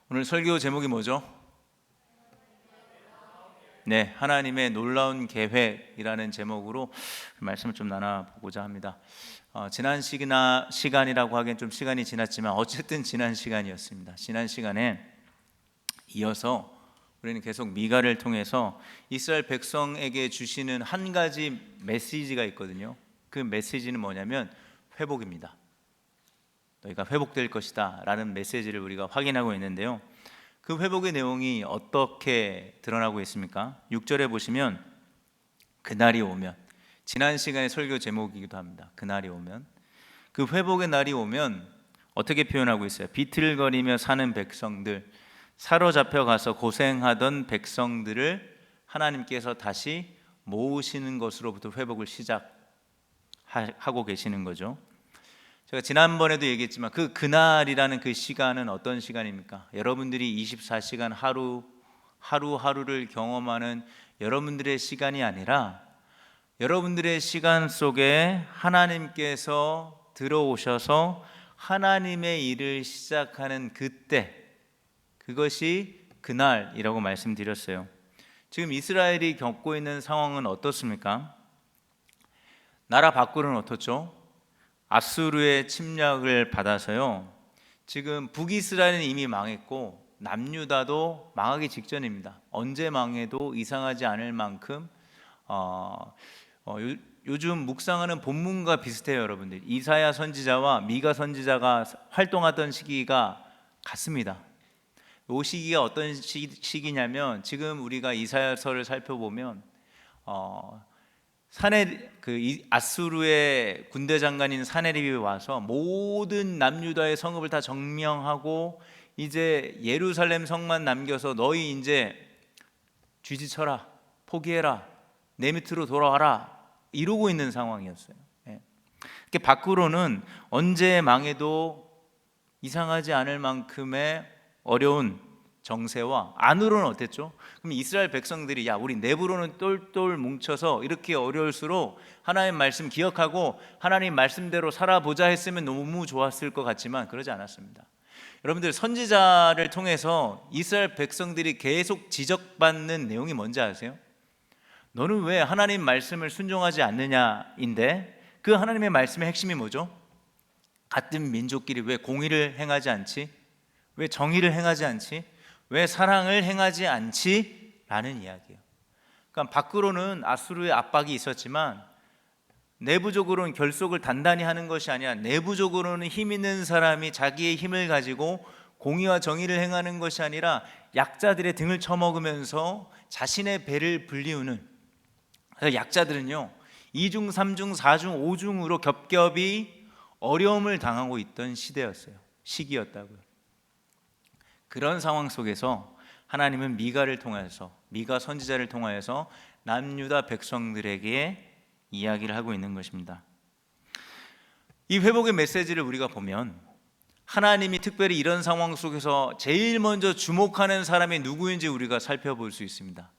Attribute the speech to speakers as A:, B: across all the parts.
A: 오늘 설교 제목이 뭐죠? 네, 하나님의 놀라운 계획이라는 제목으로 말씀을 좀 나눠보고자 합니다. 지난 시간이라고 하기엔 좀 시간이 지났지만 어쨌든 지난 시간이었습니다. 지난 시간에 이어서 우리는 계속 미가를 통해서 이스라엘 백성에게 주시는 한 가지 메시지가 있거든요. 그 메시지는 뭐냐면 회복입니다. 너희가 회복될 것이다 라는 메시지를 우리가 확인하고 있는데요, 그 회복의 내용이 어떻게 드러나고 있습니까? 6절에 보시면 그날이 오면, 지난 시간의 설교 제목이기도 합니다. 그날이 오면, 그 회복의 날이 오면 어떻게 표현하고 있어요? 비틀거리며 사는 백성들, 사로잡혀 가서 고생하던 백성들을 하나님께서 다시 모으시는 것으로부터 회복을 시작하고 계시는 거죠. 제가 지난번에도 얘기했지만 그날이라는 그 시간은 어떤 시간입니까? 여러분들이 24시간 하루하루를 경험하는 여러분들의 시간이 아니라 여러분들의 시간 속에 하나님께서 들어오셔서 하나님의 일을 시작하는 그때, 그것이 그날이라고 말씀드렸어요. 지금 이스라엘이 겪고 있는 상황은 어떻습니까? 나라 밖으로는 어떻죠? 아수르의 침략을 받아서요, 지금 북이스라엘은 이미 망했고 남유다도 망하기 직전입니다. 언제 망해도 이상하지 않을 만큼 요즘 묵상하는 본문과 비슷해요. 여러분들, 이사야 선지자와 미가 선지자가 활동하던 시기가 같습니다. 이 시기가 어떤 시기냐면, 지금 우리가 이사야서를 살펴보면 아수르의 군대 장관인 사네립이 와서 모든 남유다의 성읍을 다 정명하고 이제 예루살렘 성만 남겨서 너희 이제 쥐지쳐라, 포기해라, 내 밑으로 돌아와라, 이러고 있는 상황이었어요. 이렇게 밖으로는 언제 망해도 이상하지 않을 만큼의 어려운 정세와, 안으로는 어땠죠? 그럼 이스라엘 백성들이 우리 내부로는 똘똘 뭉쳐서 이렇게 어려울수록 하나님 말씀 기억하고 하나님 말씀대로 살아보자 했으면 너무 좋았을 것 같지만 그러지 않았습니다. 여러분들, 선지자를 통해서 이스라엘 백성들이 계속 지적받는 내용이 뭔지 아세요? 너는 왜 하나님 말씀을 순종하지 않느냐인데, 그 하나님의 말씀의 핵심이 뭐죠? 같은 민족끼리 왜 공의를 행하지 않지? 왜 정의를 행하지 않지? 왜 사랑을 행하지 않지? 라는 이야기예요. 그러니까 밖으로는 아수르의 압박이 있었지만 내부적으로는 결속을 단단히 하는 것이 아니라, 내부적으로는 힘 있는 사람이 자기의 힘을 가지고 공의와 정의를 행하는 것이 아니라 약자들의 등을 쳐먹으면서 자신의 배를 불리우는, 그래서 약자들은요 2중, 3중, 4중, 5중으로 겹겹이 어려움을 당하고 있던 시기였다고요. 그런 상황 속에서 하나님은 미가 선지자를 통하여서 남유다 백성들에게 이야기를 하고 있는 것입니다. 이 회복의 메시지를 우리가 보면 하나님이 특별히 이런 상황 속에서 제일 먼저 주목하는 사람이 누구인지 우리가 살펴볼 수 있습니다.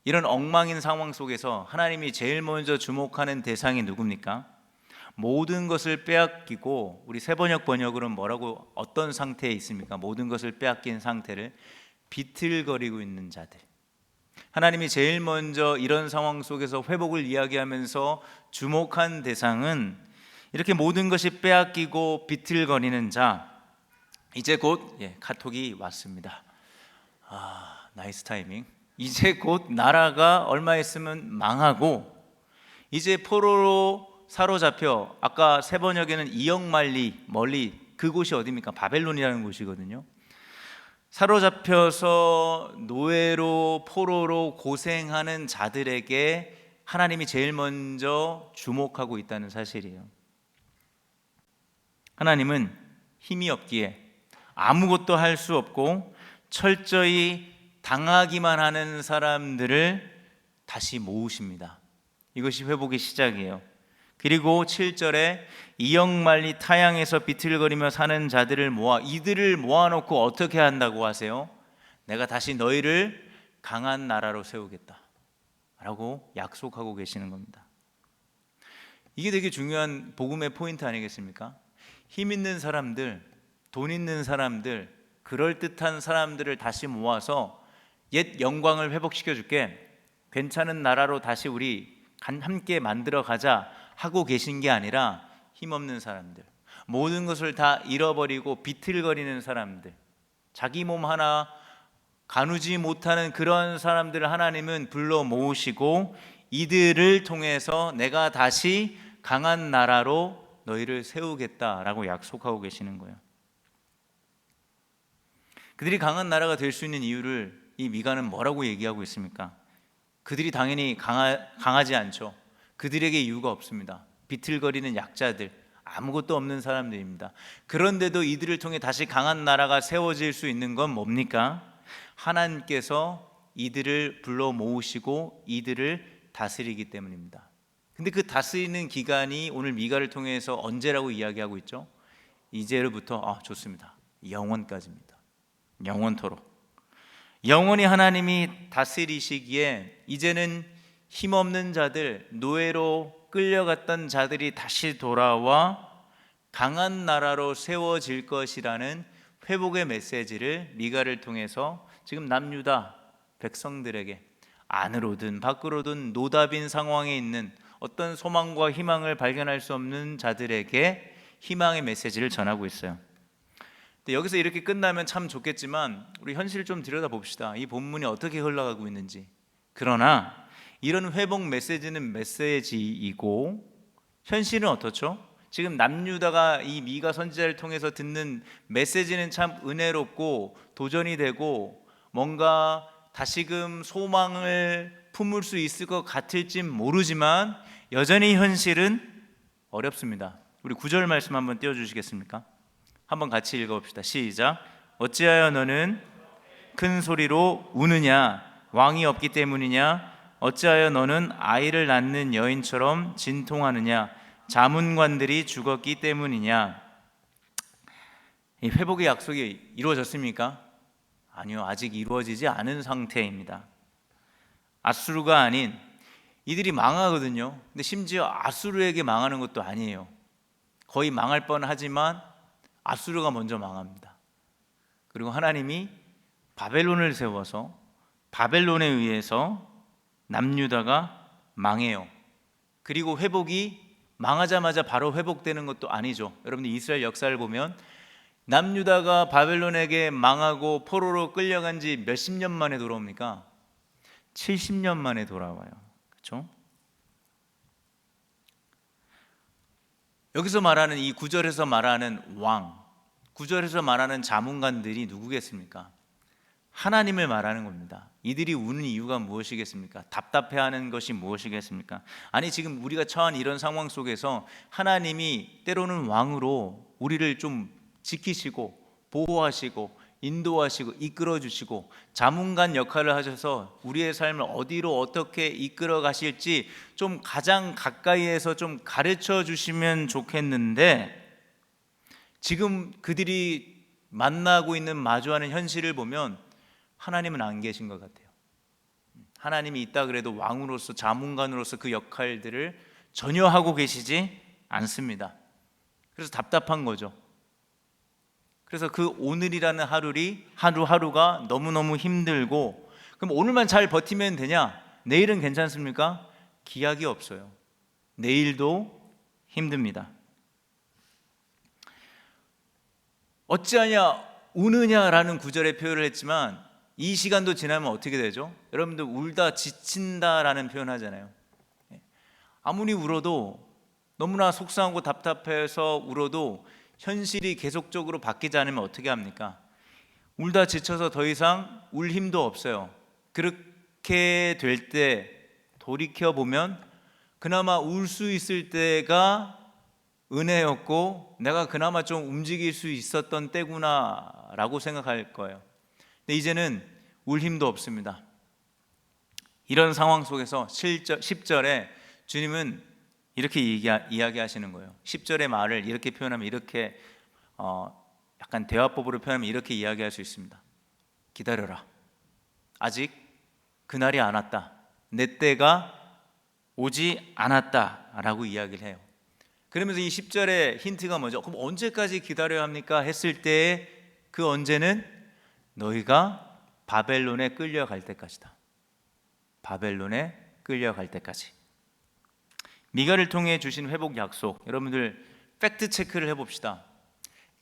A: 이런 엉망인 상황 속에서 하나님이 제일 먼저 주목하는 대상이 누굽니까? 모든 것을 빼앗기고, 우리 번역으로는 뭐라고, 어떤 상태에 있습니까? 모든 것을 빼앗긴 상태를 비틀거리고 있는 자들. 하나님이 제일 먼저 이런 상황 속에서 회복을 이야기하면서 주목한 대상은 이렇게 모든 것이 빼앗기고 비틀거리는 자. 이제 곧 카톡이 왔습니다. 나이스 타이밍. 이제 곧 나라가 얼마 있으면 망하고, 이제 포로로 사로잡혀, 아까 번역에는 멀리, 그곳이 어디입니까? 바벨론이라는 곳이거든요. 사로잡혀서 노예로, 포로로 고생하는 자들에게 하나님이 제일 먼저 주목하고 있다는 사실이에요. 하나님은 힘이 없기에 아무것도 할 수 없고 철저히 당하기만 하는 사람들을 다시 모으십니다. 이것이 회복의 시작이에요. 그리고 7절에 이역만리 타향에서 비틀거리며 사는 자들을 이들을 모아놓고 어떻게 한다고 하세요? 내가 다시 너희를 강한 나라로 세우겠다 라고 약속하고 계시는 겁니다. 이게 되게 중요한 복음의 포인트 아니겠습니까? 힘 있는 사람들, 돈 있는 사람들, 그럴듯한 사람들을 다시 모아서 옛 영광을 회복시켜 줄게, 괜찮은 나라로 다시 우리 함께 만들어 가자 하고 계신 게 아니라 힘없는 사람들, 모든 것을 다 잃어버리고 비틀거리는 사람들, 자기 몸 하나 가누지 못하는 그런 사람들을 하나님은 불러 모으시고 이들을 통해서 내가 다시 강한 나라로 너희를 세우겠다라고 약속하고 계시는 거예요. 그들이 강한 나라가 될 수 있는 이유를 이 미가는 뭐라고 얘기하고 있습니까? 그들이 당연히 강하지 않죠. 그들에게 이유가 없습니다. 비틀거리는 약자들, 아무것도 없는 사람들입니다. 그런데도 이들을 통해 다시 강한 나라가 세워질 수 있는 건 뭡니까? 하나님께서 이들을 불러 모으시고 이들을 다스리기 때문입니다. 근데 그 다스리는 기간이 오늘 미가를 통해서 언제라고 이야기하고 있죠? 이제로부터, 좋습니다, 영원까지입니다. 영원토록. 영원히 하나님이 다스리시기에 이제는 힘없는 자들, 노예로 끌려갔던 자들이 다시 돌아와 강한 나라로 세워질 것이라는 회복의 메시지를 미가를 통해서 지금 남유다 백성들에게, 안으로든 밖으로든 노답인 상황에 있는 어떤 소망과 희망을 발견할 수 없는 자들에게 희망의 메시지를 전하고 있어요. 근데 여기서 이렇게 끝나면 참 좋겠지만 우리 현실을 좀 들여다봅시다. 이 본문이 어떻게 흘러가고 있는지. 그러나 이런 회복 메시지는 메시지이고 현실은 어떻죠? 지금 남유다가 이 미가 선지자를 통해서 듣는 메시지는 참 은혜롭고 도전이 되고 뭔가 다시금 소망을 품을 수 있을 것 같을진 모르지만 여전히 현실은 어렵습니다. 우리 9절 말씀 한번 띄워주시겠습니까? 한번 같이 읽어봅시다. 시작. 어찌하여 너는 큰 소리로 우느냐? 왕이 없기 때문이냐? 어찌하여 너는 아이를 낳는 여인처럼 진통하느냐? 자문관들이 죽었기 때문이냐? 이 회복의 약속이 이루어졌습니까? 아니요, 아직 이루어지지 않은 상태입니다. 아수르가 아닌 이들이 망하거든요. 근데 심지어 아수르에게 망하는 것도 아니에요. 거의 망할 뻔하지만 아수르가 먼저 망합니다. 그리고 하나님이 바벨론을 세워서 바벨론에 의해서 남유다가 망해요. 그리고 회복이 망하자마자 바로 회복되는 것도 아니죠. 여러분들 이스라엘 역사를 보면 남유다가 바벨론에게 망하고 포로로 끌려간 지 몇십 년 만에 돌아옵니까? 70년 만에 돌아와요. 그렇죠? 여기서 말하는 이 9절에서 말하는 왕, 9절에서 말하는 자문관들이 누구겠습니까? 하나님을 말하는 겁니다. 이들이 우는 이유가 무엇이겠습니까? 답답해하는 것이 무엇이겠습니까? 아니, 지금 우리가 처한 이런 상황 속에서 하나님이 때로는 왕으로 우리를 좀 지키시고 보호하시고 인도하시고 이끌어주시고 자문관 역할을 하셔서 우리의 삶을 어디로 어떻게 이끌어 가실지 좀 가장 가까이에서 좀 가르쳐 주시면 좋겠는데, 지금 그들이 만나고 있는 마주하는 현실을 보면 하나님은 안 계신 것 같아요. 하나님이 있다 그래도 왕으로서 자문관으로서 그 역할들을 전혀 하고 계시지 않습니다. 그래서 답답한 거죠. 그래서 그 오늘이라는 하루하루가 너무너무 힘들고, 그럼 오늘만 잘 버티면 되냐? 내일은 괜찮습니까? 기약이 없어요. 내일도 힘듭니다. 어찌하냐 우느냐라는 구절의 표현을 했지만 이 시간도 지나면 어떻게 되죠? 여러분들 울다 지친다라는 표현 하잖아요. 아무리 울어도, 너무나 속상하고 답답해서 울어도 현실이 계속적으로 바뀌지 않으면 어떻게 합니까? 울다 지쳐서 더 이상 울 힘도 없어요. 그렇게 될 때 돌이켜보면 그나마 울 수 있을 때가 은혜였고 내가 그나마 좀 움직일 수 있었던 때구나 라고 생각할 거예요. 근데 이제는 울 힘도 없습니다. 이런 상황 속에서 10절에 주님은 이렇게 이야기하시는 거예요. 10절의 말을 이렇게 표현하면, 이렇게 약간 대화법으로 표현하면 이렇게 이야기할 수 있습니다. 기다려라. 아직 그날이 안 왔다. 내 때가 오지 않았다 라고 이야기를 해요. 그러면서 이 10절의 힌트가 뭐죠? 그럼 언제까지 기다려야 합니까? 했을 때 그 언제는 너희가 바벨론에 끌려갈 때까지다. 바벨론에 끌려갈 때까지. 미가를 통해 주신 회복 약속, 여러분들 팩트 체크를 해봅시다.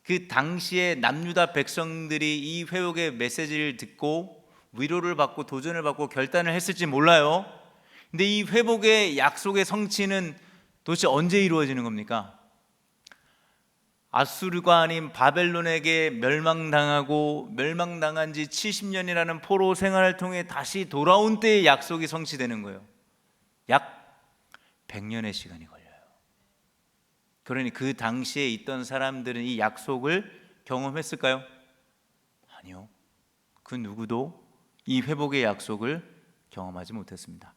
A: 그 당시에 남유다 백성들이 이 회복의 메시지를 듣고 위로를 받고 도전을 받고 결단을 했을지 몰라요. 근데 이 회복의 약속의 성취는 도대체 언제 이루어지는 겁니까? 아수르가 아닌 바벨론에게 멸망당하고 멸망당한 지 70년이라는 포로 생활을 통해 다시 돌아온 때의 약속이 성취되는 거예요. 약 100년의 시간이 걸려요. 그러니 그 당시에 있던 사람들은 이 약속을 경험했을까요? 아니요. 그 누구도 이 회복의 약속을 경험하지 못했습니다.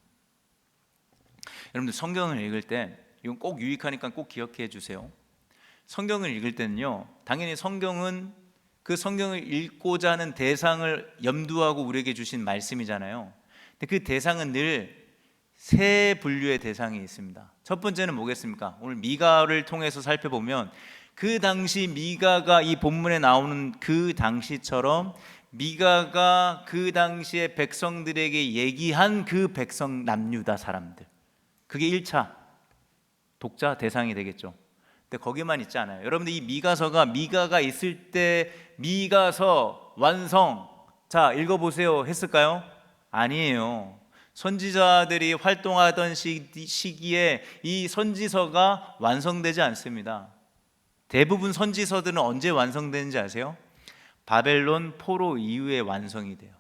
A: 여러분들 성경을 읽을 때 이건 꼭 유익하니까 꼭 기억해 주세요. 성경을 읽을 때는요, 당연히 성경은 그 성경을 읽고자 하는 대상을 염두하고 우리에게 주신 말씀이잖아요. 근데 그 대상은 늘 세 분류의 대상이 있습니다. 첫 번째는 뭐겠습니까? 오늘 미가를 통해서 살펴보면 그 당시 미가가 이 본문에 나오는 그 당시처럼 미가가 그 당시에 백성들에게 얘기한 그 백성 남유다 사람들, 그게 1차 독자 대상이 되겠죠. 근데 거기만 있지 않아요. 여러분들 이 미가서가 미가가 있을 때 미가서 완성, 자 읽어보세요 했을까요? 아니에요. 선지자들이 활동하던 시기에 이 선지서가 완성되지 않습니다. 대부분 선지서들은 언제 완성되는지 아세요? 바벨론 포로 이후에 완성이 돼요.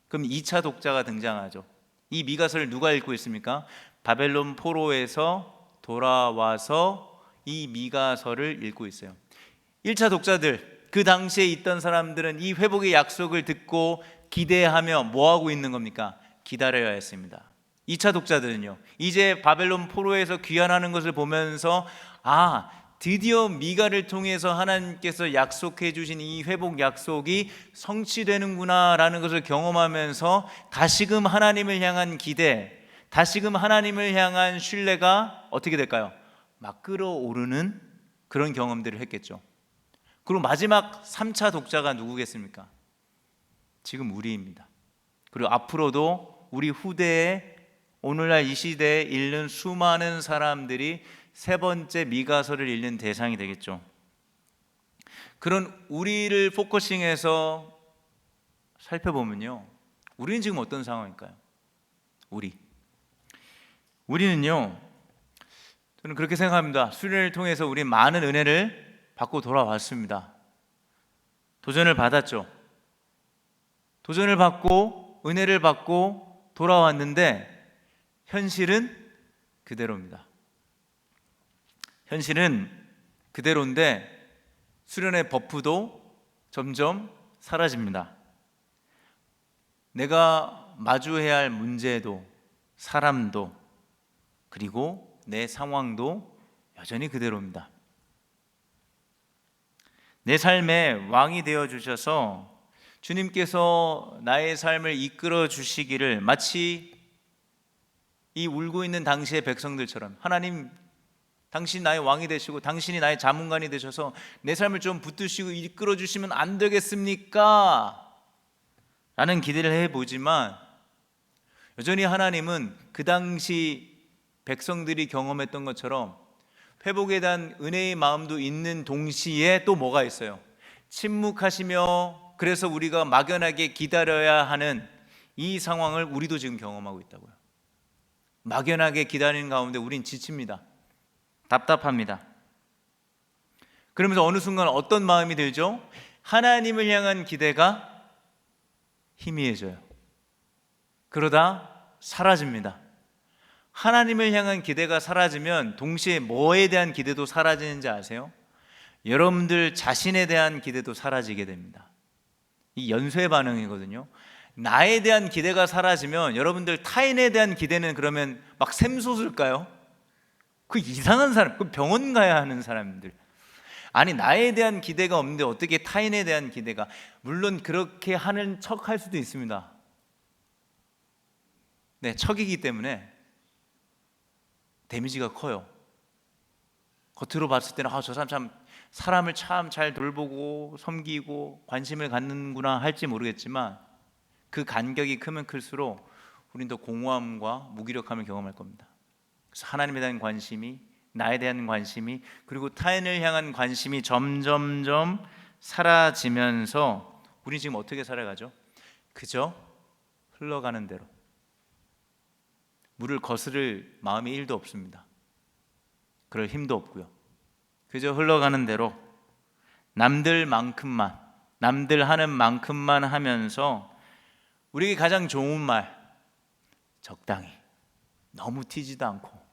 A: 그럼 2차 독자가 등장하죠. 이 미가서를 누가 읽고 있습니까? 바벨론 포로에서 돌아와서 이 미가서를 읽고 있어요. 1차 독자들, 그 당시에 있던 사람들은 이 회복의 약속을 듣고 기대하며 뭐하고 있는 겁니까? 기다려야 했습니다. 2차 독자들은요, 이제 바벨론 포로에서 귀환하는 것을 보면서 드디어 미가를 통해서 하나님께서 약속해 주신 이 회복 약속이 성취되는구나 라는 것을 경험하면서 다시금 하나님을 향한 기대, 다시금 하나님을 향한 신뢰가 어떻게 될까요? 막 끌어오르는 그런 경험들을 했겠죠. 그리고 마지막 3차 독자가 누구겠습니까? 지금 우리입니다. 그리고 앞으로도 우리 후대에 오늘날 이 시대에 읽는 수많은 사람들이 세 번째 미가서를 읽는 대상이 되겠죠. 그런 우리를 포커싱해서 살펴보면요, 우리는 지금 어떤 상황일까요? 우리는요, 저는 그렇게 생각합니다. 수련을 통해서 우리 많은 은혜를 받고 돌아왔습니다. 도전을 받았죠. 도전을 받고 은혜를 받고 돌아왔는데 현실은 그대로입니다. 현실은 그대로인데 수련의 버프도 점점 사라집니다. 내가 마주해야 할 문제도 사람도 그리고 내 상황도 여전히 그대로입니다. 내 삶의 왕이 되어 주셔서 주님께서 나의 삶을 이끌어 주시기를 마치 이 울고 있는 당시의 백성들처럼, 하나님 당신 나의 왕이 되시고 당신이 나의 자문관이 되셔서 내 삶을 좀 붙드시고 이끌어 주시면 안 되겠습니까? 라는 기대를 해보지만 여전히 하나님은 그 당시 백성들이 경험했던 것처럼 회복에 대한 은혜의 마음도 있는 동시에 또 뭐가 있어요? 침묵하시며 그래서 우리가 막연하게 기다려야 하는 이 상황을 우리도 지금 경험하고 있다고요. 막연하게 기다리는 가운데 우린 지칩니다. 답답합니다. 그러면서 어느 순간 어떤 마음이 들죠? 하나님을 향한 기대가 희미해져요. 그러다 사라집니다. 하나님을 향한 기대가 사라지면 동시에 뭐에 대한 기대도 사라지는지 아세요? 여러분들 자신에 대한 기대도 사라지게 됩니다. 이 연쇄 반응이거든요. 나에 대한 기대가 사라지면 여러분들 타인에 대한 기대는 그러면 막 샘솟을까요? 그 이상한 사람, 그 병원 가야 하는 사람들. 아니, 나에 대한 기대가 없는데 어떻게 타인에 대한 기대가? 물론 그렇게 하는 척 할 수도 있습니다. 네, 척이기 때문에 데미지가 커요. 겉으로 봤을 때는 저 사람 참 사람을 참 잘 돌보고 섬기고 관심을 갖는구나 할지 모르겠지만 그 간격이 크면 클수록 우린 더 공허함과 무기력함을 경험할 겁니다. 그래서 하나님에 대한 관심이, 나에 대한 관심이, 그리고 타인을 향한 관심이 점점점 사라지면서 우린 지금 어떻게 살아가죠? 그저 흘러가는 대로. 물을 거스를 마음이 1도 없습니다. 그럴 힘도 없고요. 그저 흘러가는 대로 남들만큼만, 남들 하는 만큼만 하면서 우리에게 가장 좋은 말, 적당히, 너무 튀지도 않고,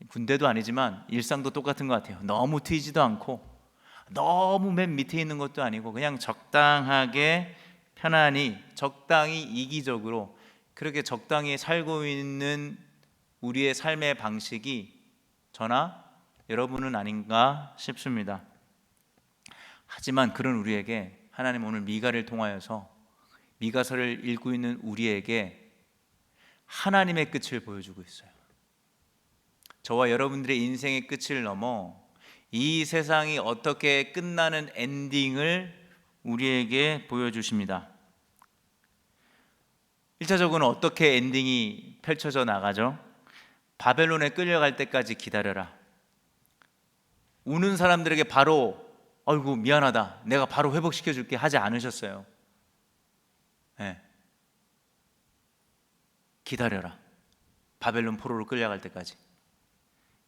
A: 군대도 아니지만 일상도 똑같은 것 같아요. 너무 튀지도 않고 너무 맨 밑에 있는 것도 아니고 그냥 적당하게, 편안히, 적당히, 이기적으로 그렇게 적당히 살고 있는 우리의 삶의 방식이 저나 여러분은 아닌가 싶습니다. 하지만 그런 우리에게 하나님 오늘 미가를 통하여서, 미가서를 읽고 있는 우리에게 하나님의 끝을 보여주고 있어요. 저와 여러분들의 인생의 끝을 넘어 이 세상이 어떻게 끝나는 엔딩을 우리에게 보여주십니다. 1차적으로는 어떻게 엔딩이 펼쳐져 나가죠? 바벨론에 끌려갈 때까지 기다려라. 우는 사람들에게 바로 아이고 미안하다, 내가 바로 회복시켜 줄게 하지 않으셨어요. 네. 기다려라. 바벨론 포로로 끌려갈 때까지.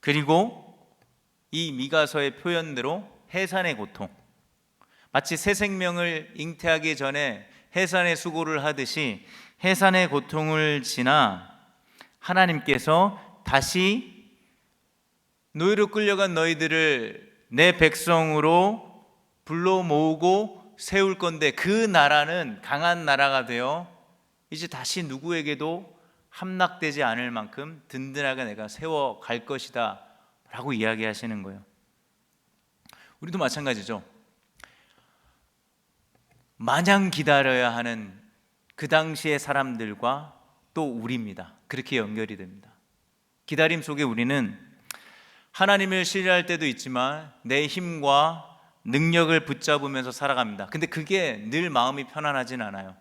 A: 그리고 이 미가서의 표현대로 해산의 고통, 마치 새 생명을 잉태하기 전에 해산의 수고를 하듯이 해산의 고통을 지나 하나님께서 다시 노예로 끌려간 너희들을 내 백성으로 불러 모으고 세울 건데 그 나라는 강한 나라가 되어 이제 다시 누구에게도 함락되지 않을 만큼 든든하게 내가 세워 갈 것이다 라고 이야기하시는 거예요. 우리도 마찬가지죠. 마냥 기다려야 하는 그 당시의 사람들과 또 우리입니다. 그렇게 연결이 됩니다. 기다림 속에 우리는 하나님을 신뢰할 때도 있지만 내 힘과 능력을 붙잡으면서 살아갑니다. 근데 그게 늘 마음이 편안하진 않아요.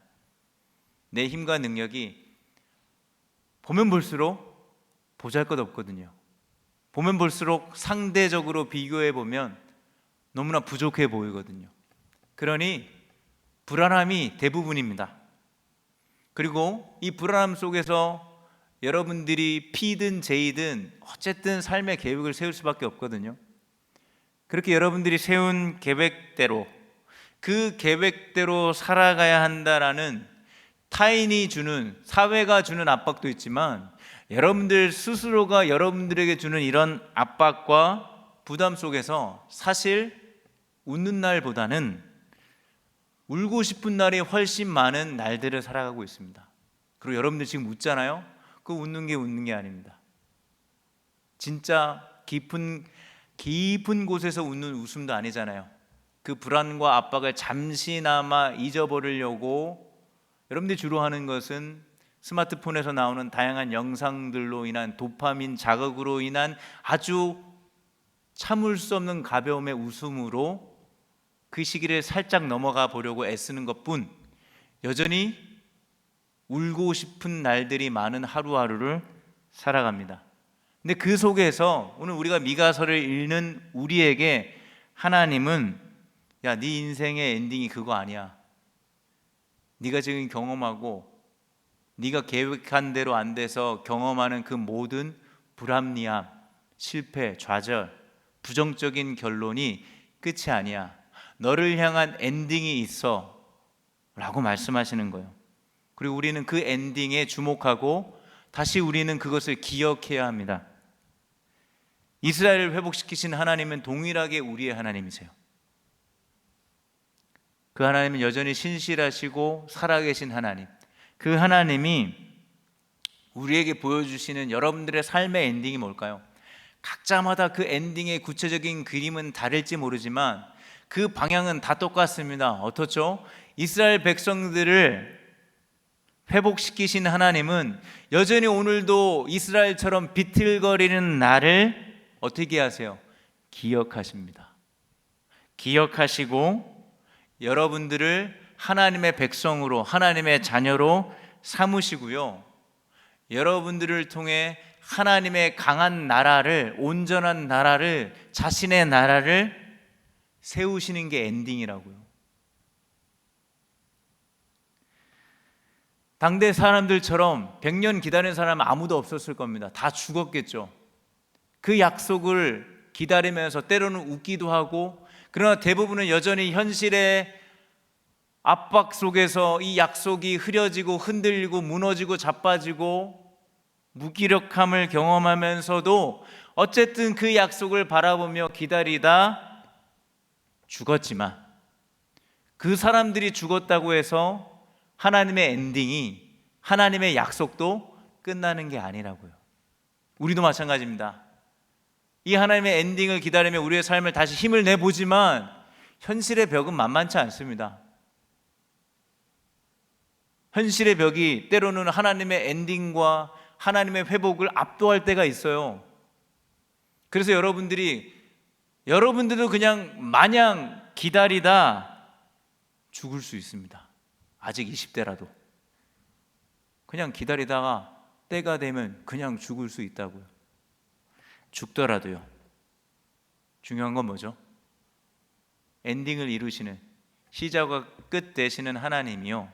A: 내 힘과 능력이 보면 볼수록 보잘것없거든요. 보면 볼수록 상대적으로 비교해 보면 너무나 부족해 보이거든요. 그러니 불안함이 대부분입니다. 그리고 이 불안함 속에서 여러분들이 P든 J든 어쨌든 삶의 계획을 세울 수밖에 없거든요. 그렇게 여러분들이 세운 계획대로, 그 계획대로 살아가야 한다라는 타인이 주는, 사회가 주는 압박도 있지만 여러분들 스스로가 여러분들에게 주는 이런 압박과 부담 속에서 사실 웃는 날보다는 울고 싶은 날이 훨씬 많은 날들을 살아가고 있습니다. 그리고 여러분들 지금 웃잖아요. 그 웃는 게 아닙니다. 진짜 깊은 곳에서 웃는 웃음도 아니잖아요. 그 불안과 압박을 잠시나마 잊어버리려고 여러분들이 주로 하는 것은 스마트폰에서 나오는 다양한 영상들로 인한 도파민 자극으로 인한 아주 참을 수 없는 가벼움의 웃음으로 그 시기를 살짝 넘어가 보려고 애쓰는 것뿐, 여전히 울고 싶은 날들이 많은 하루하루를 살아갑니다. 근데 그 속에서 오늘 우리가 미가서를 읽는 우리에게 하나님은 야, 네 인생의 엔딩이 그거 아니야. 네가 지금 경험하고 네가 계획한 대로 안 돼서 경험하는 그 모든 불합리함, 실패, 좌절, 부정적인 결론이 끝이 아니야. 너를 향한 엔딩이 있어 라고 말씀하시는 거예요. 그리고 우리는 그 엔딩에 주목하고 다시 우리는 그것을 기억해야 합니다. 이스라엘을 회복시키신 하나님은 동일하게 우리의 하나님이세요. 그 하나님은 여전히 신실하시고 살아계신 하나님, 그 하나님이 우리에게 보여주시는 여러분들의 삶의 엔딩이 뭘까요? 각자마다 그 엔딩의 구체적인 그림은 다를지 모르지만 그 방향은 다 똑같습니다. 어떻죠? 이스라엘 백성들을 회복시키신 하나님은 여전히 오늘도 이스라엘처럼 비틀거리는 나를 어떻게 하세요? 기억하십니다. 기억하시고 여러분들을 하나님의 백성으로, 하나님의 자녀로 삼으시고요, 여러분들을 통해 하나님의 강한 나라를, 온전한 나라를, 자신의 나라를 세우시는 게 엔딩이라고요. 당대 사람들처럼 100년 기다린 사람은 아무도 없었을 겁니다. 다 죽었겠죠. 그 약속을 기다리면서 때로는 웃기도 하고, 그러나 대부분은 여전히 현실의 압박 속에서 이 약속이 흐려지고 흔들리고 무너지고 자빠지고 무기력함을 경험하면서도 어쨌든 그 약속을 바라보며 기다리다 죽었지만, 그 사람들이 죽었다고 해서 하나님의 엔딩이, 하나님의 약속도 끝나는 게 아니라고요. 우리도 마찬가지입니다. 이 하나님의 엔딩을 기다리며 우리의 삶을 다시 힘을 내보지만 현실의 벽은 만만치 않습니다. 현실의 벽이 때로는 하나님의 엔딩과 하나님의 회복을 압도할 때가 있어요. 그래서 여러분들도 그냥 마냥 기다리다 죽을 수 있습니다. 아직 20대라도 그냥 기다리다가 때가 되면 그냥 죽을 수 있다고요. 죽더라도요, 중요한 건 뭐죠? 엔딩을 이루시는, 시작과 끝 되시는 하나님이요,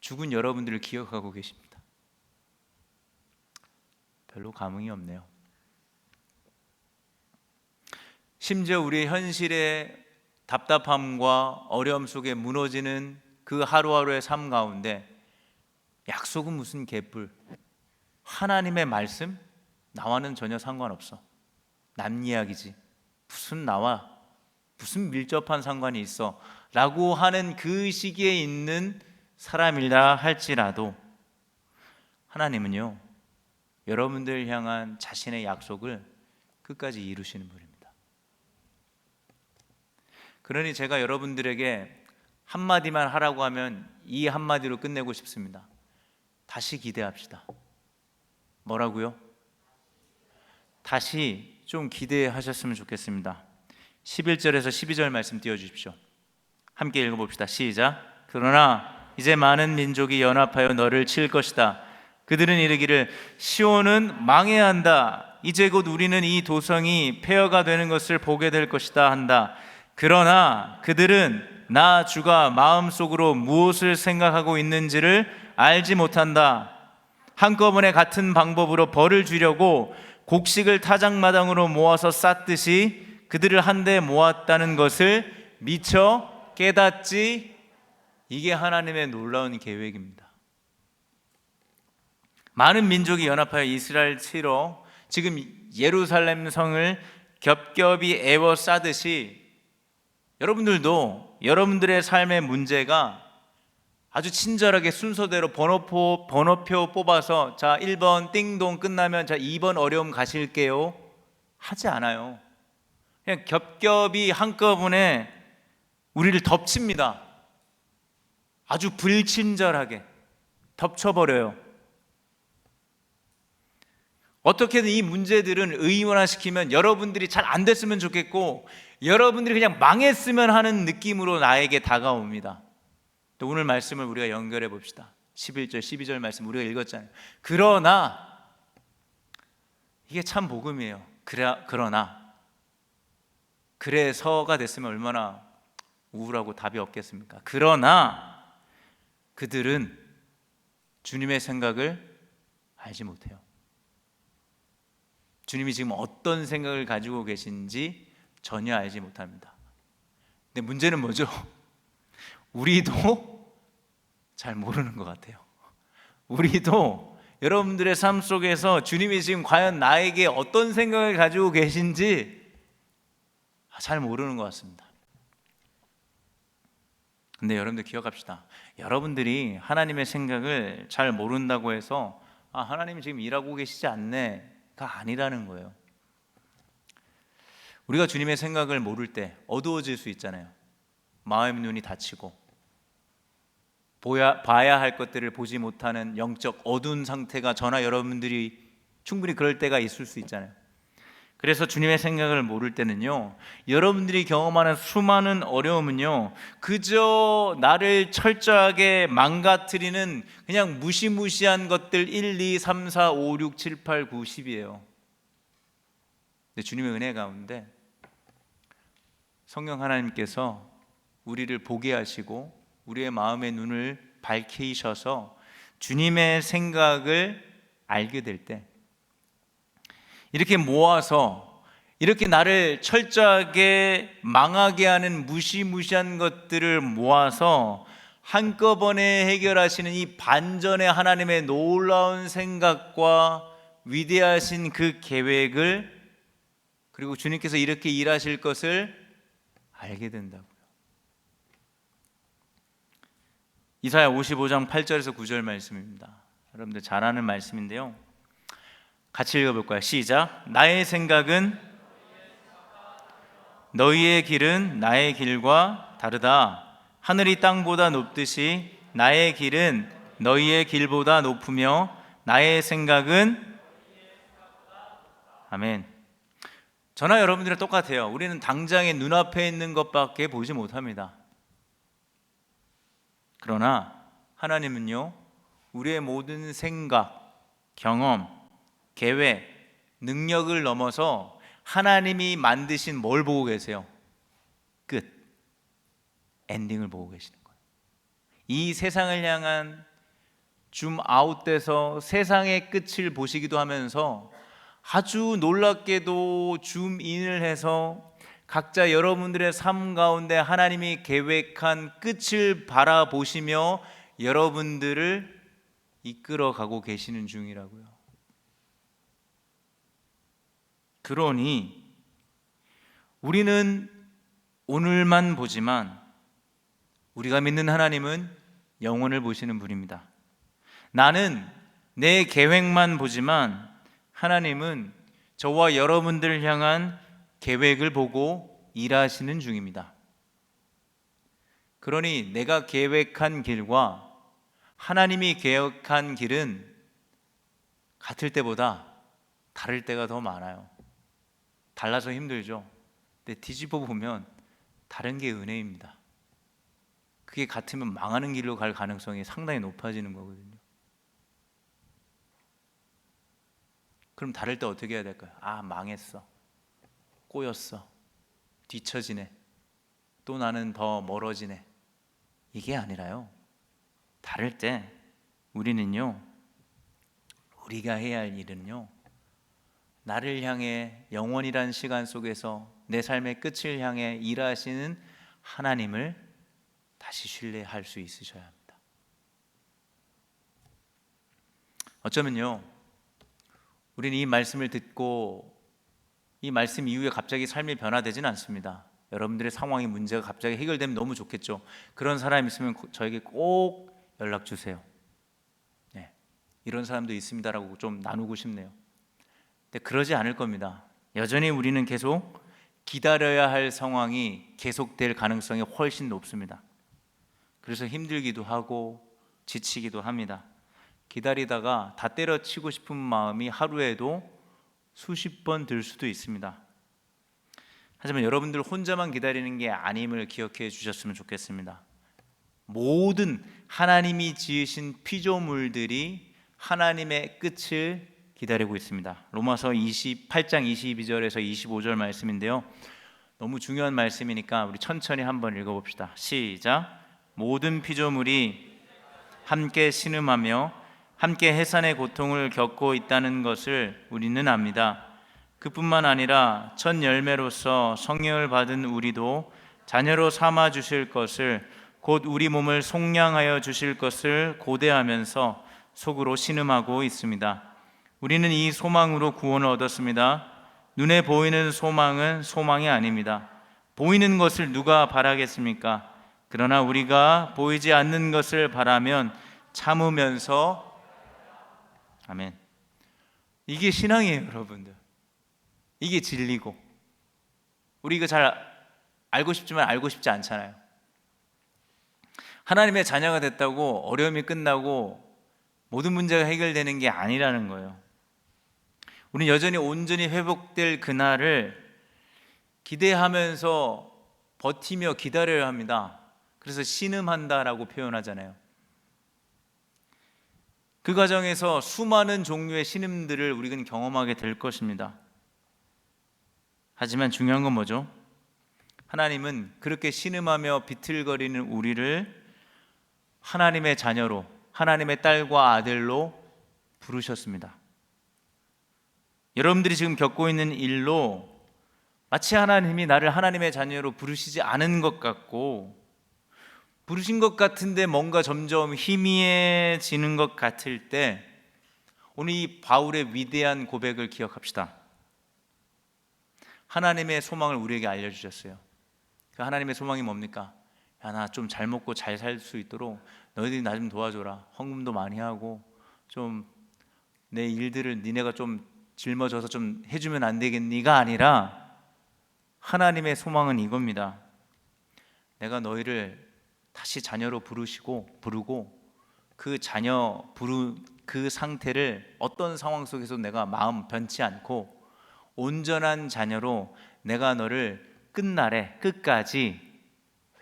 A: 죽은 여러분들을 기억하고 계십니다. 별로 감흥이 없네요. 심지어 우리의 현실의 답답함과 어려움 속에 무너지는 그 하루하루의 삶 가운데 약속은 무슨 개뿔, 하나님의 말씀? 나와는 전혀 상관없어. 남 이야기지. 무슨 밀접한 상관이 있어? 라고 하는 그 시기에 있는 사람이라 할지라도 하나님은요, 여러분들 향한 자신의 약속을 끝까지 이루시는 분입니다. 그러니 제가 여러분들에게 한마디만 하라고 하면 이 한마디로 끝내고 싶습니다. 다시 기대합시다. 뭐라고요? 다시 좀 기대하셨으면 좋겠습니다. 11절에서 12절 말씀 띄워주십시오. 함께 읽어봅시다. 시작. 그러나 이제 많은 민족이 연합하여 너를 칠 것이다. 그들은 이르기를 시온은 망해야 한다. 이제 곧 우리는 이 도성이 폐허가 되는 것을 보게 될 것이다 한다. 그러나 그들은 나 주가 마음속으로 무엇을 생각하고 있는지를 알지 못한다. 한꺼번에 같은 방법으로 벌을 주려고 곡식을 타작마당으로 모아서 쌌듯이 그들을 한데 모았다는 것을 미처 깨닫지. 이게 하나님의 놀라운 계획입니다. 많은 민족이 연합하여 이스라엘 치러 지금 예루살렘 성을 겹겹이 에워 싸듯이 여러분들도 여러분들의 삶의 문제가 아주 친절하게 순서대로 번호표 뽑아서 자 1번 띵동 끝나면 자 2번 어려움 가실게요 하지 않아요. 그냥 겹겹이 한꺼번에 우리를 덮칩니다. 아주 불친절하게 덮쳐버려요. 어떻게든 이 문제들은 의원화시키면 여러분들이 잘 안 됐으면 좋겠고 여러분들이 그냥 망했으면 하는 느낌으로 나에게 다가옵니다. 또 오늘 말씀을 우리가 연결해 봅시다. 11절 12절 말씀 우리가 읽었잖아요. 그러나 이게 참 복음이에요. 그러나 그래서가 됐으면 얼마나 우울하고 답이 없겠습니까? 그러나 그들은 주님의 생각을 알지 못해요. 주님이 지금 어떤 생각을 가지고 계신지 전혀 알지 못합니다. 근데 문제는 뭐죠? 우리도 잘 모르는 것 같아요. 우리도 여러분들의 삶 속에서 주님이 지금 과연 나에게 어떤 생각을 가지고 계신지 잘 모르는 것 같습니다. 근데 여러분들 기억합시다. 여러분들이 하나님의 생각을 잘 모른다고 해서 하나님이 지금 일하고 계시지 않네가 아니라는 거예요. 우리가 주님의 생각을 모를 때 어두워질 수 있잖아요. 마음의 눈이 닫히고 봐야 할 것들을 보지 못하는 영적 어두운 상태가 저나 여러분들이 충분히 그럴 때가 있을 수 있잖아요. 그래서 주님의 생각을 모를 때는요, 여러분들이 경험하는 수많은 어려움은요, 그저 나를 철저하게 망가뜨리는 그냥 무시무시한 것들 1, 2, 3, 4, 5, 6, 7, 8, 9, 10이에요. 근데 주님의 은혜 가운데 성령 하나님께서 우리를 보게 하시고 우리의 마음의 눈을 밝히셔서 주님의 생각을 알게 될 때, 이렇게 모아서 이렇게 나를 철저하게 망하게 하는 무시무시한 것들을 모아서 한꺼번에 해결하시는 이 반전의 하나님의 놀라운 생각과 위대하신 그 계획을, 그리고 주님께서 이렇게 일하실 것을 알게 된다고요. 이사야 55장 8절에서 9절 말씀입니다. 여러분들 잘 아는 말씀인데요, 같이 읽어볼까요? 시작. 나의 생각은 너희의 길은 나의 길과 다르다. 하늘이 땅보다 높듯이 나의 길은 너희의 길보다 높으며 나의 생각은, 아멘. 저나 여러분들은 똑같아요. 우리는 당장에 눈앞에 있는 것밖에 보지 못합니다. 그러나 하나님은요, 우리의 모든 생각, 경험, 계획, 능력을 넘어서 하나님이 만드신 뭘 보고 계세요? 끝, 엔딩을 보고 계시는 거예요. 이 세상을 향한 줌 아웃돼서 세상의 끝을 보시기도 하면서 아주 놀랍게도 줌 인을 해서 각자 여러분들의 삶 가운데 하나님이 계획한 끝을 바라보시며 여러분들을 이끌어가고 계시는 중이라고요. 그러니 우리는 오늘만 보지만 우리가 믿는 하나님은 영원을 보시는 분입니다. 나는 내 계획만 보지만 하나님은 저와 여러분들을 향한 계획을 보고 일하시는 중입니다. 그러니 내가 계획한 길과 하나님이 계획한 길은 같을 때보다 다를 때가 더 많아요. 달라서 힘들죠. 근데 뒤집어 보면 다른 게 은혜입니다. 그게 같으면 망하는 길로 갈 가능성이 상당히 높아지는 거거든요. 그럼 다를 때 어떻게 해야 될까요? 아, 망했어, 꼬였어, 뒤처지네, 또 나는 더 멀어지네, 이게 아니라요, 다를 때 우리는요, 우리가 해야 할 일은요, 나를 향해 영원이란 시간 속에서 내 삶의 끝을 향해 일하시는 하나님을 다시 신뢰할 수 있으셔야 합니다. 어쩌면요, 우리는 이 말씀을 듣고 이 말씀 이후에 갑자기 삶이 변화되지는 않습니다. 여러분들의 상황이, 문제가 갑자기 해결되면 너무 좋겠죠. 그런 사람 있으면 저에게 꼭 연락 주세요. 네, 이런 사람도 있습니다라고 좀 나누고 싶네요. 근데 그러지 않을 겁니다. 여전히 우리는 계속 기다려야 할 상황이 계속될 가능성이 훨씬 높습니다. 그래서 힘들기도 하고 지치기도 합니다. 기다리다가 다 때려치고 싶은 마음이 하루에도 수십 번 들 수도 있습니다. 하지만 여러분들 혼자만 기다리는 게 아님을 기억해 주셨으면 좋겠습니다. 모든 하나님이 지으신 피조물들이 하나님의 끝을 기다리고 있습니다. 로마서 28장 22절에서 25절 말씀인데요, 너무 중요한 말씀이니까 우리 천천히 한번 읽어봅시다. 시작. 모든 피조물이 함께 신음하며 함께 해산의 고통을 겪고 있다는 것을 우리는 압니다. 그뿐만 아니라 첫 열매로서 성령을 받은 우리도 자녀로 삼아 주실 것을, 곧 우리 몸을 속량하여 주실 것을 고대하면서 속으로 신음하고 있습니다. 우리는 이 소망으로 구원을 얻었습니다. 눈에 보이는 소망은 소망이 아닙니다. 보이는 것을 누가 바라겠습니까? 그러나 우리가 보이지 않는 것을 바라면 참으면서, 아멘. 이게 신앙이에요, 여러분들. 이게 진리고, 우리가 잘 알고 싶지만 알고 싶지 않잖아요. 하나님의 자녀가 됐다고 어려움이 끝나고 모든 문제가 해결되는 게 아니라는 거예요. 우리는 여전히 온전히 회복될 그날을 기대하면서 버티며 기다려야 합니다. 그래서 신음한다라고 표현하잖아요. 그 과정에서 수많은 종류의 신음들을 우리는 경험하게 될 것입니다. 하지만 중요한 건 뭐죠? 하나님은 그렇게 신음하며 비틀거리는 우리를 하나님의 자녀로, 하나님의 딸과 아들로 부르셨습니다. 여러분들이 지금 겪고 있는 일로 마치 하나님이 나를 하나님의 자녀로 부르시지 않은 것 같고, 부르신 것 같은데 뭔가 점점 희미해지는 것 같을 때, 오늘 이 바울의 위대한 고백을 기억합시다. 하나님의 소망을 우리에게 알려주셨어요. 그 하나님의 소망이 뭡니까? 야, 나 좀 잘 먹고 잘 살 수 있도록 너희들이 나 좀 도와줘라. 헌금도 많이 하고 좀 내 일들을 니네가 좀 짊어져서 좀 해주면 안 되겠니가 아니라, 하나님의 소망은 이겁니다. 내가 너희를 다시 자녀로 부르고 그 자녀 부른 그 상태를 어떤 상황 속에서 내가 마음 변치 않고 온전한 자녀로 내가 너를 끝날에 끝까지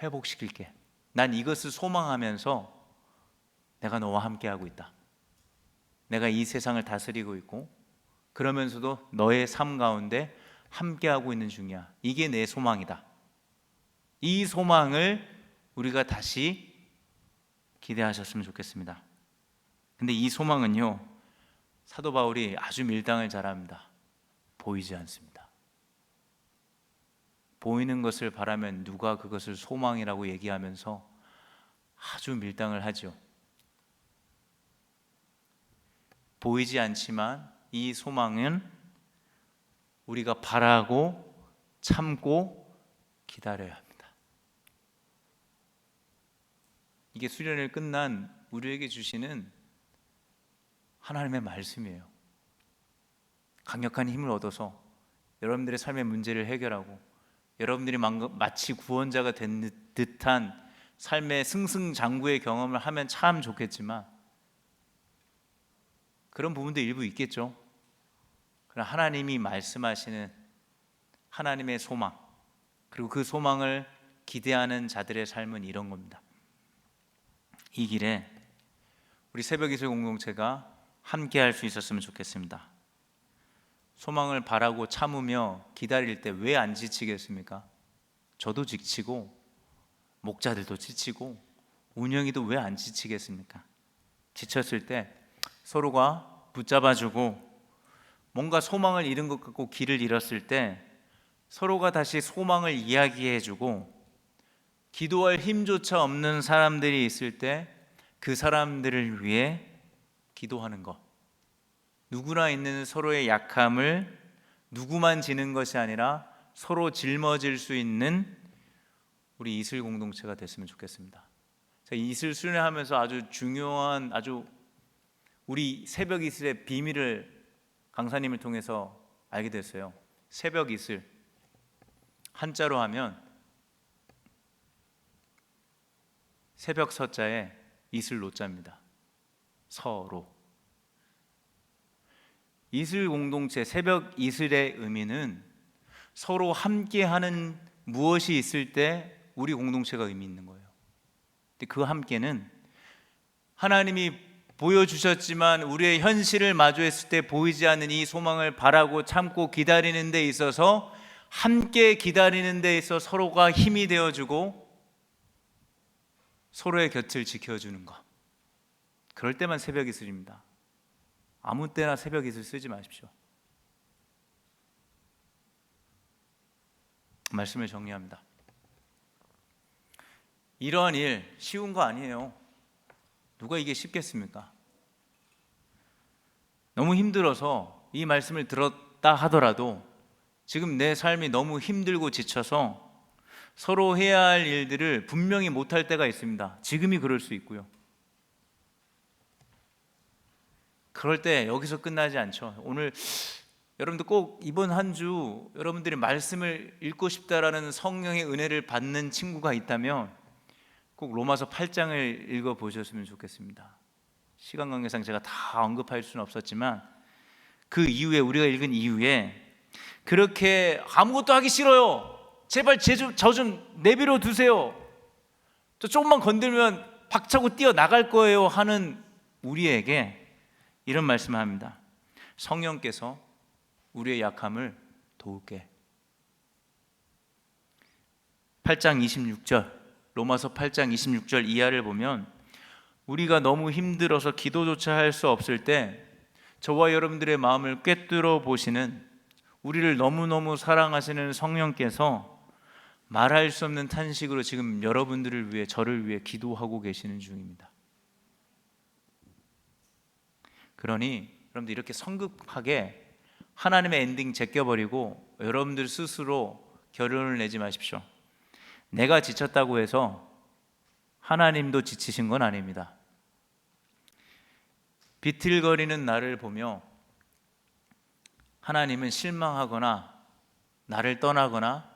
A: 회복시킬게. 난 이것을 소망하면서 내가 너와 함께하고 있다. 내가 이 세상을 다스리고 있고 그러면서도 너의 삶 가운데 함께하고 있는 중이야. 이게 내 소망이다. 이 소망을 우리가 다시 기대하셨으면 좋겠습니다. 근데 이 소망은요, 사도 바울이 아주 밀당을 잘합니다. 보이지 않습니다. 보이는 것을 바라면 누가 그것을 소망이라고 얘기하면서 아주 밀당을 하죠. 보이지 않지만 이 소망은 우리가 바라고 참고 기다려야 합니다. 이게 수련을 끝난 우리에게 주시는 하나님의 말씀이에요. 강력한 힘을 얻어서 여러분들의 삶의 문제를 해결하고 여러분들이 마치 구원자가 된 듯한 삶의 승승장구의 경험을 하면 참 좋겠지만, 그런 부분도 일부 있겠죠. 그러나 하나님이 말씀하시는 하나님의 소망, 그리고 그 소망을 기대하는 자들의 삶은 이런 겁니다. 이 길에 우리 새벽이슬 공동체가 함께 할 수 있었으면 좋겠습니다. 소망을 바라고 참으며 기다릴 때 왜 안 지치겠습니까? 저도 지치고 목자들도 지치고 운영이도 왜 안 지치겠습니까? 지쳤을 때 서로가 붙잡아주고, 뭔가 소망을 잃은 것 같고 길을 잃었을 때 서로가 다시 소망을 이야기해주고, 기도할 힘조차 없는 사람들이 있을 때 그 사람들을 위해 기도하는 것, 누구나 있는 서로의 약함을 누구만 지는 것이 아니라 서로 짊어질 수 있는 우리 이슬 공동체가 됐으면 좋겠습니다. 제가 이슬 수련하면서 아주 중요한, 아주 우리 새벽 이슬의 비밀을 강사님을 통해서 알게 됐어요. 새벽 이슬, 한자로 하면 새벽 서자에 이슬 노자입니다. 서로. 이슬 공동체, 새벽 이슬의 의미는 서로 함께하는 무엇이 있을 때 우리 공동체가 의미 있는 거예요. 근데 그 함께는 하나님이 보여주셨지만 우리의 현실을 마주했을 때 보이지 않는 이 소망을 바라고 참고 기다리는 데 있어서, 함께 기다리는 데 있어서 서로가 힘이 되어주고 서로의 곁을 지켜주는 것, 그럴 때만 새벽 이슬입니다. 아무 때나 새벽 이슬 쓰지 마십시오. 말씀을 정리합니다. 이러한 일 쉬운 거 아니에요. 누가 이게 쉽겠습니까? 너무 힘들어서 이 말씀을 들었다 하더라도 지금 내 삶이 너무 힘들고 지쳐서 서로 해야 할 일들을 분명히 못할 때가 있습니다. 지금이 그럴 수 있고요. 그럴 때 여기서 끝나지 않죠. 오늘 여러분들 꼭 이번 한 주 여러분들이 말씀을 읽고 싶다라는 성령의 은혜를 받는 친구가 있다면 꼭 로마서 8장을 읽어보셨으면 좋겠습니다. 시간 관계상 제가 다 언급할 수는 없었지만 그 이후에 우리가 읽은 이후에 그렇게 아무것도 하기 싫어요. 제발 저 좀 내버려 두세요. 저 조금만 건들면 박차고 뛰어나갈 거예요 하는 우리에게 이런 말씀을 합니다. 성령께서 우리의 약함을 도울게. 8장 26절, 로마서 8장 26절 이하를 보면 우리가 너무 힘들어서 기도조차 할 수 없을 때 저와 여러분들의 마음을 꿰뚫어 보시는, 우리를 너무너무 사랑하시는 성령께서 말할 수 없는 탄식으로 지금 여러분들을 위해, 저를 위해 기도하고 계시는 중입니다. 그러니 여러분들 이렇게 성급하게 하나님의 엔딩 제껴버리고 여러분들 스스로 결론을 내지 마십시오. 내가 지쳤다고 해서 하나님도 지치신 건 아닙니다. 비틀거리는 나를 보며 하나님은 실망하거나 나를 떠나거나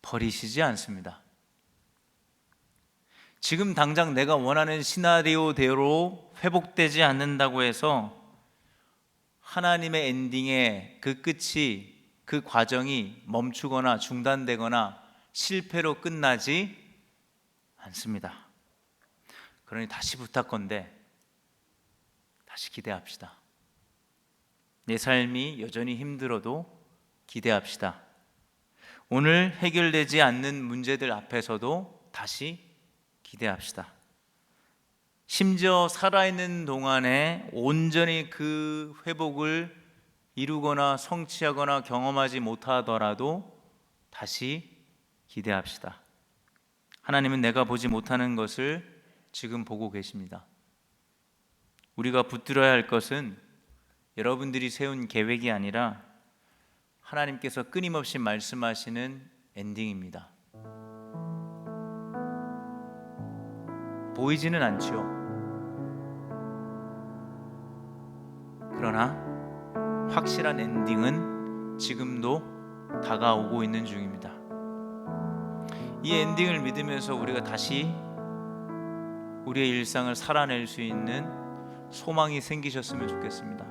A: 버리시지 않습니다. 지금 당장 내가 원하는 시나리오대로 회복되지 않는다고 해서 하나님의 엔딩의 그 끝이, 그 과정이 멈추거나 중단되거나 실패로 끝나지 않습니다. 그러니 다시 부탁건대 다시 기대합시다. 내 삶이 여전히 힘들어도 기대합시다. 오늘 해결되지 않는 문제들 앞에서도 다시 기대합시다. 심지어 살아있는 동안에 온전히 그 회복을 이루거나 성취하거나 경험하지 못하더라도 다시 기대합시다. 하나님은 내가 보지 못하는 것을 지금 보고 계십니다. 우리가 붙들어야 할 것은 여러분들이 세운 계획이 아니라 하나님께서 끊임없이 말씀하시는 엔딩입니다. 보이지는 않죠. 그러나 확실한 엔딩은 지금도 다가오고 있는 중입니다. 이 엔딩을 믿으면서 우리가 다시 우리의 일상을 살아낼 수 있는 소망이 생기셨으면 좋겠습니다.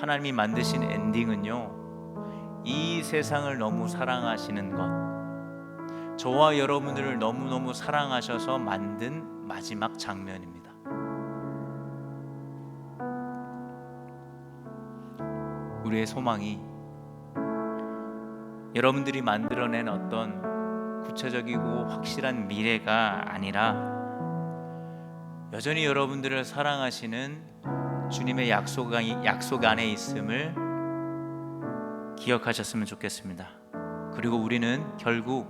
A: 하나님이 만드신 엔딩은요, 이 세상을 너무 사랑하시는 것, 저와 여러분들을 너무너무 사랑하셔서 만든 마지막 장면입니다. 우리의 소망이 여러분들이 만들어낸 어떤 구체적이고 확실한 미래가 아니라 여전히 여러분들을 사랑하시는 주님의 약속 안에 있음을 기억하셨으면 좋겠습니다. 그리고 우리는 결국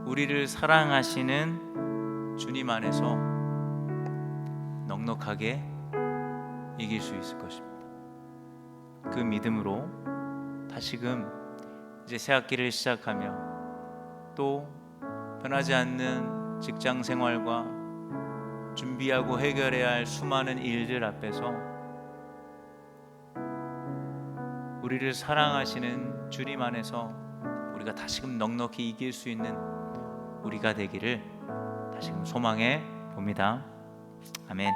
A: 우리를 사랑하시는 주님 안에서 넉넉하게 이길 수 있을 것입니다. 그 믿음으로 다시금 이제 새 학기를 시작하며 또 변하지 않는 직장 생활과 준비하고 해결해야 할 수많은 일들 앞에서 우리를 사랑하시는 주님 안에서 우리가 다시금 넉넉히 이길 수 있는 우리가 되기를 다시금 소망해 봅니다. 아멘.